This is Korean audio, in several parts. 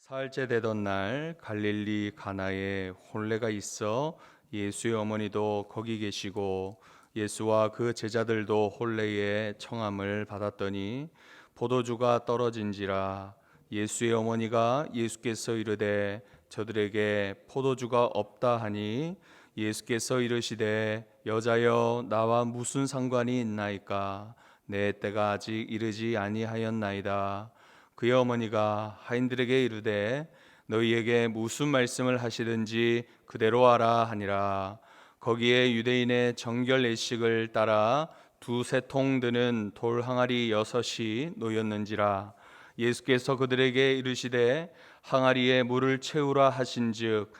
사흘째 되던 날 갈릴리 가나에 혼례가 있어 예수의 어머니도 거기 계시고 예수와 그 제자들도 혼례에 청함을 받았더니 포도주가 떨어진지라. 예수의 어머니가 예수께서 이르되 저들에게 포도주가 없다 하니 예수께서 이르시되 여자여 나와 무슨 상관이 있나이까? 내 때가 아직 이르지 아니하였나이다. 그의 어머니가 하인들에게 이르되 너희에게 무슨 말씀을 하시든지 그대로 하라 하니라. 거기에 유대인의 정결 예식을 따라 두세 통 드는 돌 항아리 6이 놓였는지라. 예수께서 그들에게 이르시되 항아리에 물을 채우라 하신즉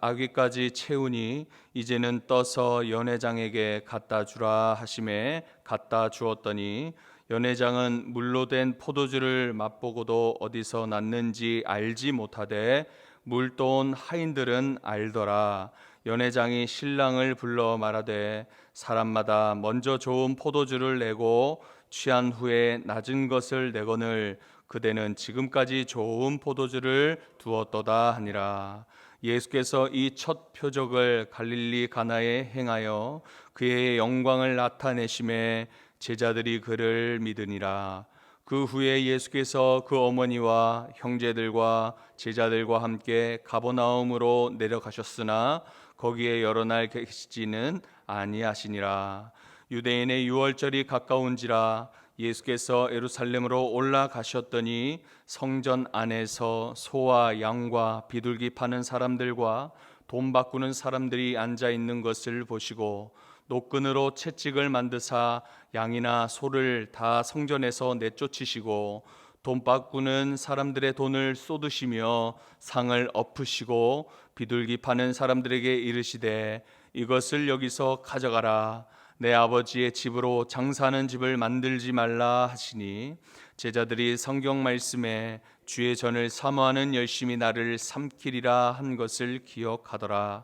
아귀까지 채우니 이제는 떠서 연회장에게 갖다 주라 하심에 갖다 주었더니 연회장은 물로 된 포도주를 맛보고도 어디서 났는지 알지 못하되 물 떠온 하인들은 알더라. 연회장이 신랑을 불러 말하되 사람마다 먼저 좋은 포도주를 내고 취한 후에 낮은 것을 내거늘 그대는 지금까지 좋은 포도주를 두었도다 하니라. 예수께서 이 첫 표적을 갈릴리 가나에 행하여 그의 영광을 나타내심에 제자들이 그를 믿으니라. 그 후에 예수께서 그 어머니와 형제들과 제자들과 함께 가버나움으로 내려가셨으나 거기에 여러 날 계시지는 아니하시니라. 유대인의 유월절이 가까운지라. 예수께서 예루살렘으로 올라가셨더니 성전 안에서 소와 양과 비둘기 파는 사람들과 돈 바꾸는 사람들이 앉아 있는 것을 보시고 노끈으로 채찍을 만드사 양이나 소를 다 성전에서 내쫓으시고 돈 바꾸는 사람들의 돈을 쏟으시며 상을 엎으시고 비둘기 파는 사람들에게 이르시되 이것을 여기서 가져가라. 내 아버지의 집으로 장사하는 집을 만들지 말라 하시니 제자들이 성경 말씀에 주의 전을 사모하는 열심히 나를 삼키리라 한 것을 기억하더라.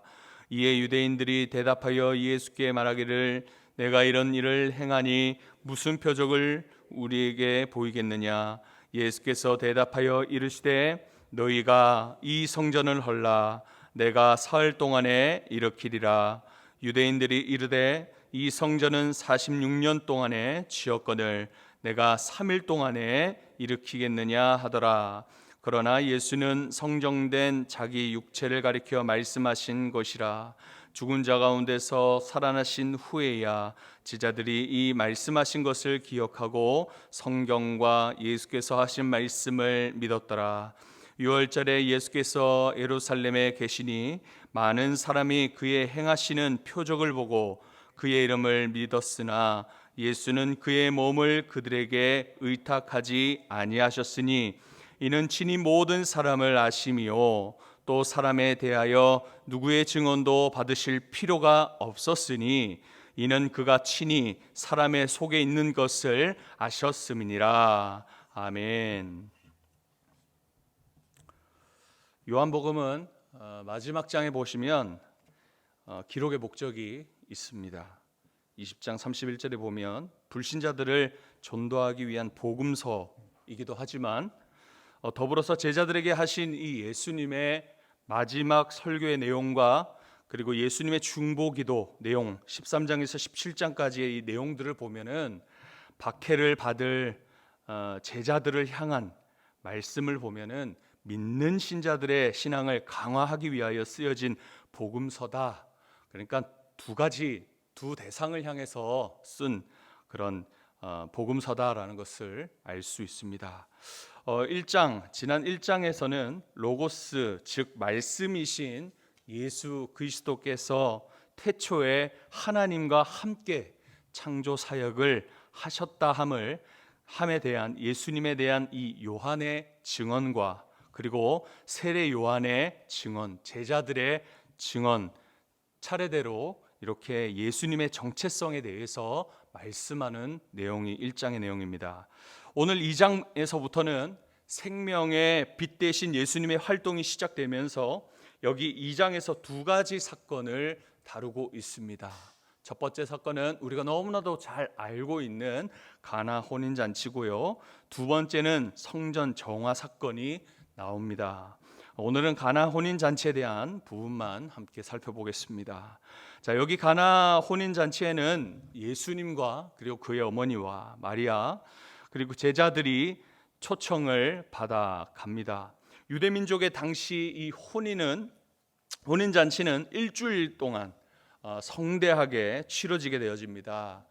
이에 유대인들이 대답하여 예수께 말하기를 내가 이런 일을 행하니 무슨 표적을 우리에게 보이겠느냐. 예수께서 대답하여 이르시되 너희가 이 성전을 헐라 내가 사흘 동안에 일으키리라. 유대인들이 이르되 이 성전은 46년 동안에 지었거늘 내가 3일 동안에 일으키겠느냐 하더라. 그러나 예수는 성정된 자기 육체를 가리켜 말씀하신 것이라. 죽은 자 가운데서 살아나신 후에야 제자들이 이 말씀하신 것을 기억하고 성경과 예수께서 하신 말씀을 믿었더라. 유월절에 예수께서 예루살렘에 계시니 많은 사람이 그의 행하시는 표적을 보고 그의 이름을 믿었으나 예수는 그의 몸을 그들에게 의탁하지 아니하셨으니 이는 친히 모든 사람을 아심이요 또 사람에 대하여 누구의 증언도 받으실 필요가 없었으니 이는 그가 친히 사람의 속에 있는 것을 아셨음이니라. 아멘. 요한복음은 마지막 장에 보시면 기록의 목적이 있습니다. 20장 31절에 보면 불신자들을 전도하기 위한 복음서이기도 하지만 더불어서 제자들에게 하신 이 예수님의 마지막 설교의 내용과 그리고 예수님의 중보기도 내용 13장에서 17장까지의 이 내용들을 보면은 박해를 받을 제자들을 향한 말씀을 보면은 믿는 신자들의 신앙을 강화하기 위하여 쓰여진 복음서다. 그러니까 두 대상을 향해서 쓴 그런 복음서다라는 것을 알 수 있습니다. 지난 1장에서는 로고스 즉 말씀이신 예수 그리스도께서 태초에 하나님과 함께 창조 사역을 하셨다 함에 대한 예수님에 대한 이 요한의 증언과 그리고 세례 요한의 증언, 제자들의 증언 차례대로 이렇게 예수님의 정체성에 대해서 말씀하는 내용이 1장의 내용입니다. 오늘 2장에서부터는 생명의 빛 대신 예수님의 활동이 시작되면서 여기 2장에서 두 가지 사건을 다루고 있습니다. 첫 번째 사건은 우리가 너무나도 잘 알고 있는 가나 혼인잔치고요. 두 번째는 성전 정화 사건이 나옵니다. 오늘은 가나 혼인 잔치에 대한 부분만 함께 살펴보겠습니다. 자, 여기 가나 혼인 잔치에는 예수님과 그리고 그의 어머니와 마리아 그리고 제자들이 초청을 받아 갑니다. 유대 민족의 당시 이 혼인 잔치는 일주일 동안 성대하게 치러지게 되어집니다.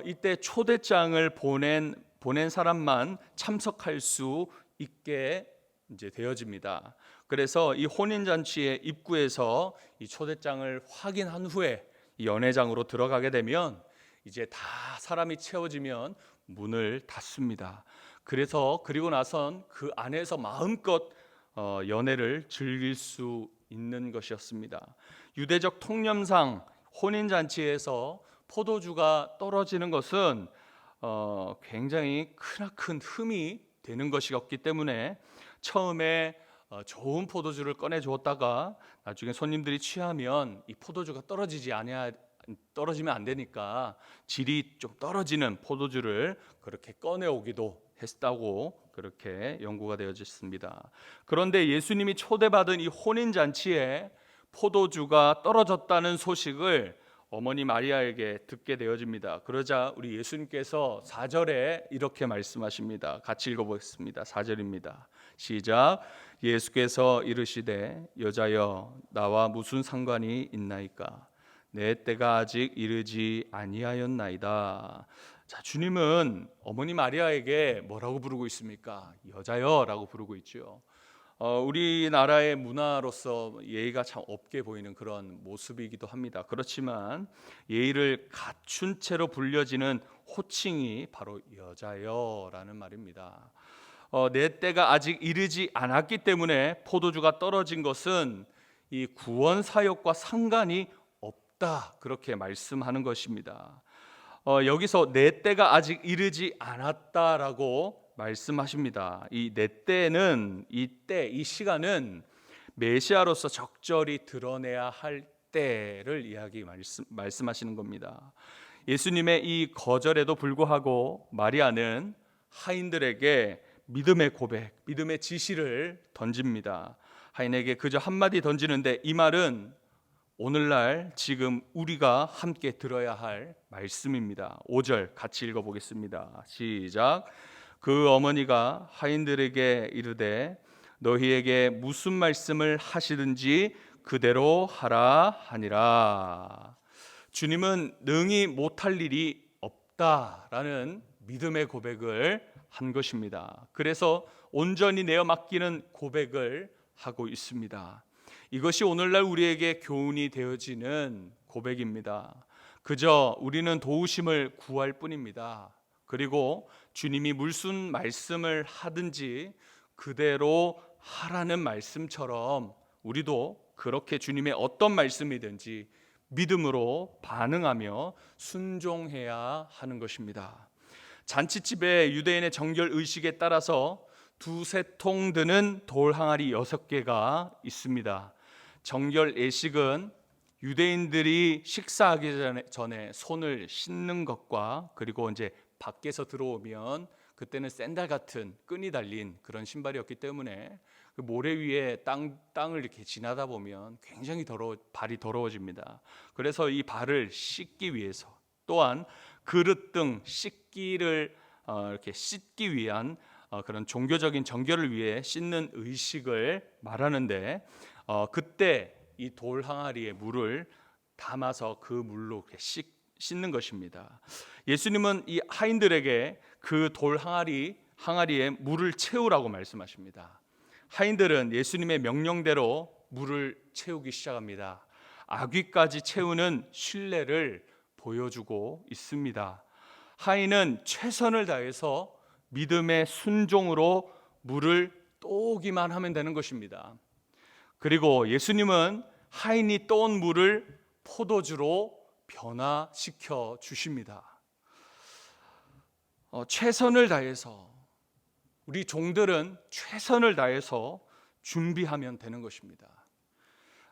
이때 초대장을 보낸 사람만 참석할 수 있게 이제 되어집니다. 그래서 이 혼인 잔치의 입구에서 이 초대장을 확인한 후에 이 연회장으로 들어가게 되면 이제 다 사람이 채워지면 문을 닫습니다. 그리고 나선 그 안에서 마음껏 연회를 즐길 수 있는 것이었습니다. 유대적 통념상 혼인 잔치에서 포도주가 떨어지는 것은 굉장히 크나큰 흠이 되는 것이었기 때문에 처음에 좋은 포도주를 꺼내 주었다가 나중에 손님들이 취하면 이 포도주가 떨어지면 안 되니까 질이 좀 떨어지는 포도주를 그렇게 꺼내 오기도 했다고 그렇게 연구가 되어졌습니다. 그런데 예수님이 초대받은 이 혼인 잔치에 포도주가 떨어졌다는 소식을 어머니 마리아에게 듣게 되어집니다. 그러자 우리 예수님께서 4절에 이렇게 말씀하십니다. 같이 읽어보겠습니다. 4절입니다. 시작. 예수께서 이르시되 여자여 나와 무슨 상관이 있나이까 내 때가 아직 이르지 아니하였나이다. 자, 주님은 어머니 마리아에게 뭐라고 부르고 있습니까? 여자여라고 부르고 있죠. 우리나라의 문화로서 예의가 참 없게 보이는 그런 모습이기도 합니다. 그렇지만 예의를 갖춘 채로 불려지는 호칭이 바로 여자여라는 말입니다. 내 때가 아직 이르지 않았기 때문에 포도주가 떨어진 것은 이 구원 사역과 상관이 없다, 그렇게 말씀하는 것입니다. 여기서 내 때가 아직 이르지 않았다라고 말씀하십니다. 이 내 때는 이 시간은 메시아로서 적절히 드러내야 할 때를 말씀하시는 겁니다. 예수님의 이 거절에도 불구하고 마리아는 하인들에게 믿음의 고백, 믿음의 지시를 던집니다. 하인에게 그저 한마디 던지는데 이 말은 오늘날 지금 우리가 함께 들어야 할 말씀입니다. 5절 같이 읽어보겠습니다. 시작. 그 어머니가 하인들에게 이르되 너희에게 무슨 말씀을 하시든지 그대로 하라 하니라. 주님은 능히 못할 일이 없다라는 믿음의 고백을 한 것입니다. 그래서 온전히 내어 맡기는 고백을 하고 있습니다. 이것이 오늘날 우리에게 교훈이 되어지는 고백입니다. 그저 우리는 도우심을 구할 뿐입니다. 그리고 주님이 무슨 말씀을 하든지 그대로 하라는 말씀처럼 우리도 그렇게 주님의 어떤 말씀이든지 믿음으로 반응하며 순종해야 하는 것입니다. 잔치집에 유대인의 정결 의식에 따라서 두세 통 드는 돌 항아리 6개가 있습니다. 정결 예식은 유대인들이 식사하기 전에 손을 씻는 것과 그리고 이제 밖에서 들어오면 그때는 샌들 같은 끈이 달린 그런 신발이었기 때문에 그 모래 위에 땅을 이렇게 지나다 보면 굉장히 발이 더러워집니다. 그래서 이 발을 씻기 위해서 또한 그릇 등 이렇게 씻기 위한 그런 종교적인 정결을 위해 씻는 의식을 말하는데 그때 이 돌 항아리에 물을 담아서 그 물로 씻는 것입니다. 예수님은 이 하인들에게 그 돌 항아리에 물을 채우라고 말씀하십니다. 하인들은 예수님의 명령대로 물을 채우기 시작합니다. 아귀까지 채우는 신뢰를 보여주고 있습니다. 하인은 최선을 다해서 믿음의 순종으로 물을 떠오기만 하면 되는 것입니다. 그리고 예수님은 하인이 떠온 물을 포도주로 변화시켜 주십니다. 최선을 다해서 우리 종들은 최선을 다해서 준비하면 되는 것입니다.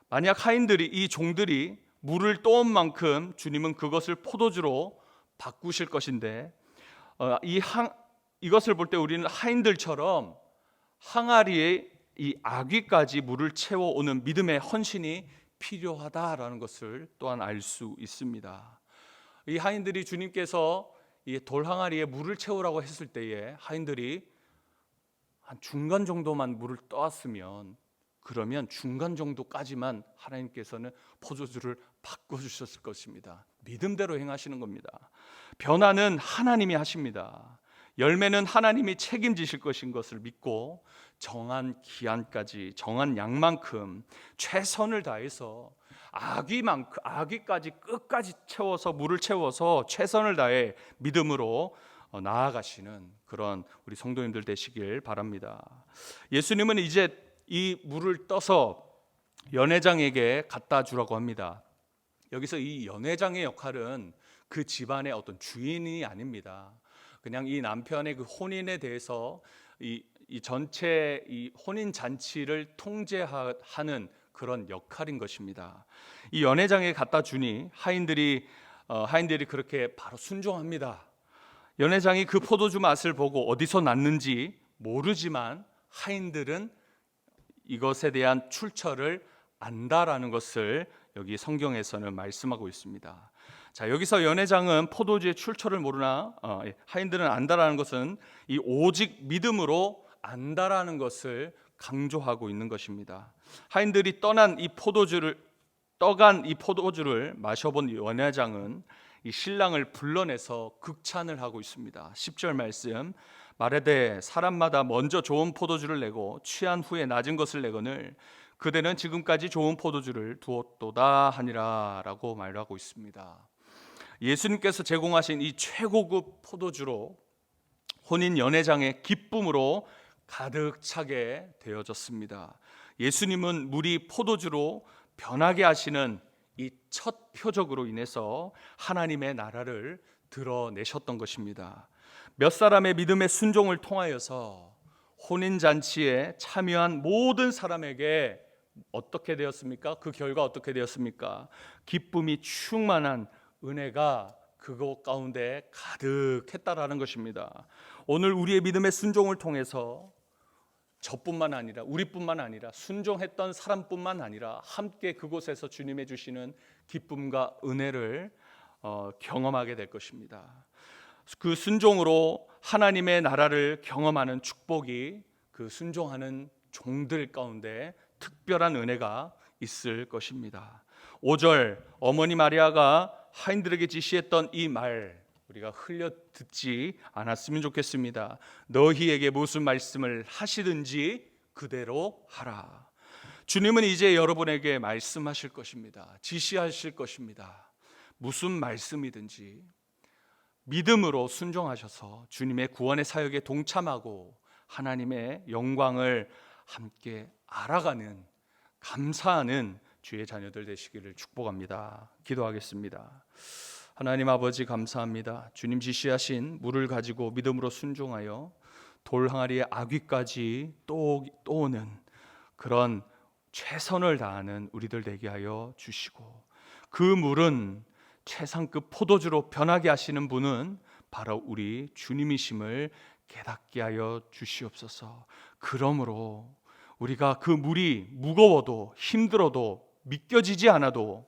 만약 이 종들이 물을 떠온 만큼 주님은 그것을 포도주로 바꾸실 것인데 이것을 볼 때 우리는 하인들처럼 항아리에 이 아귀까지 물을 채워오는 믿음의 헌신이 필요하다라는 것을 또한 알 수 있습니다. 이 하인들이 주님께서 이 돌 항아리에 물을 채우라고 했을 때에 하인들이 한 중간 정도만 물을 떠왔으면, 그러면 중간 정도까지만 하나님께서는 포도주를 바꿔주셨을 것입니다. 믿음대로 행하시는 겁니다. 변화는 하나님이 하십니다. 열매는 하나님이 책임지실 것인 것을 믿고 정한 기한까지, 정한 양만큼 최선을 다해서 아귀까지 끝까지 채워서, 물을 채워서 최선을 다해 믿음으로 나아가시는 그런 우리 성도님들 되시길 바랍니다. 예수님은 이제 이 물을 떠서 연회장에게 갖다 주라고 합니다. 여기서 이 연회장의 역할은 그 집안의 어떤 주인이 아닙니다. 그냥 이 남편의 그 혼인에 대해서 이 전체 이 혼인 잔치를 통제하는 그런 역할인 것입니다. 이 연회장에 갖다 주니 하인들이 그렇게 바로 순종합니다. 연회장이 그 포도주 맛을 보고 어디서 났는지 모르지만 하인들은 이것에 대한 출처를 안다라는 것을 여기 성경에서는 말씀하고 있습니다. 자, 여기서 연회장은 포도주의 출처를 모르나 하인들은 안다라는 것은 이 오직 믿음으로 안다라는 것을 강조하고 있는 것입니다. 하인들이 떠간 이 포도주를 마셔본 연회장은 이 신랑을 불러내서 극찬을 하고 있습니다. 10절 말씀, 말하되 사람마다 먼저 좋은 포도주를 내고 취한 후에 낮은 것을 내거늘 그대는 지금까지 좋은 포도주를 두었도다 하니라 라고 말하고 있습니다. 예수님께서 제공하신 이 최고급 포도주로 혼인 연회장의 기쁨으로 가득 차게 되어졌습니다. 예수님은 물이 포도주로 변하게 하시는 이 첫 표적으로 인해서 하나님의 나라를 드러내셨던 것입니다. 몇 사람의 믿음의 순종을 통하여서 혼인잔치에 참여한 모든 사람에게 어떻게 되었습니까? 그 결과 어떻게 되었습니까? 기쁨이 충만한 은혜가 그곳 가운데 가득했다라는 것입니다. 오늘 우리의 믿음의 순종을 통해서 저뿐만 아니라, 우리뿐만 아니라, 순종했던 사람뿐만 아니라 함께 그곳에서 주님의 주시는 기쁨과 은혜를 경험하게 될 것입니다. 그 순종으로 하나님의 나라를 경험하는 축복이 그 순종하는 종들 가운데 특별한 은혜가 있을 것입니다. 5절, 어머니 마리아가 하인들에게 지시했던 이 말 우리가 흘려 듣지 않았으면 좋겠습니다. 너희에게 무슨 말씀을 하시든지 그대로 하라. 주님은 이제 여러분에게 말씀하실 것입니다. 지시하실 것입니다. 무슨 말씀이든지 믿음으로 순종하셔서 주님의 구원의 사역에 동참하고 하나님의 영광을 함께 알아가는, 감사하는 주의 자녀들 되시기를 축복합니다. 기도하겠습니다. 하나님 아버지, 감사합니다. 주님 지시하신 물을 가지고 믿음으로 순종하여 돌 항아리의 아귀까지 또 오는 그런 최선을 다하는 우리들 되게 하여 주시고, 그 물은 최상급 포도주로 변하게 하시는 분은 바로 우리 주님이심을 깨닫게 하여 주시옵소서. 그러므로 우리가 그 물이 무거워도 힘들어도 믿겨지지 않아도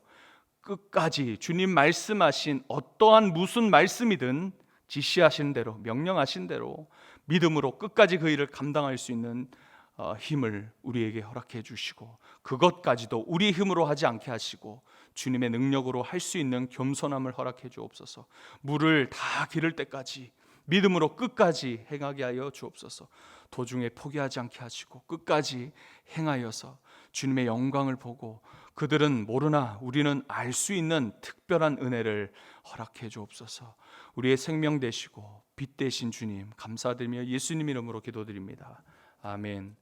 끝까지 주님 말씀하신 어떠한 무슨 말씀이든 지시하신 대로, 명령하신 대로 믿음으로 끝까지 그 일을 감당할 수 있는 힘을 우리에게 허락해 주시고, 그것까지도 우리 힘으로 하지 않게 하시고 주님의 능력으로 할 수 있는 겸손함을 허락해 주옵소서. 물을 다 기를 때까지 믿음으로 끝까지 행하게 하여 주옵소서. 도중에 포기하지 않게 하시고 끝까지 행하여서 주님의 영광을 보고 그들은 모르나 우리는 알 수 있는 특별한 은혜를 허락해 주옵소서. 우리의 생명 되시고 빛 되신 주님 감사드리며 예수님 이름으로 기도드립니다. 아멘.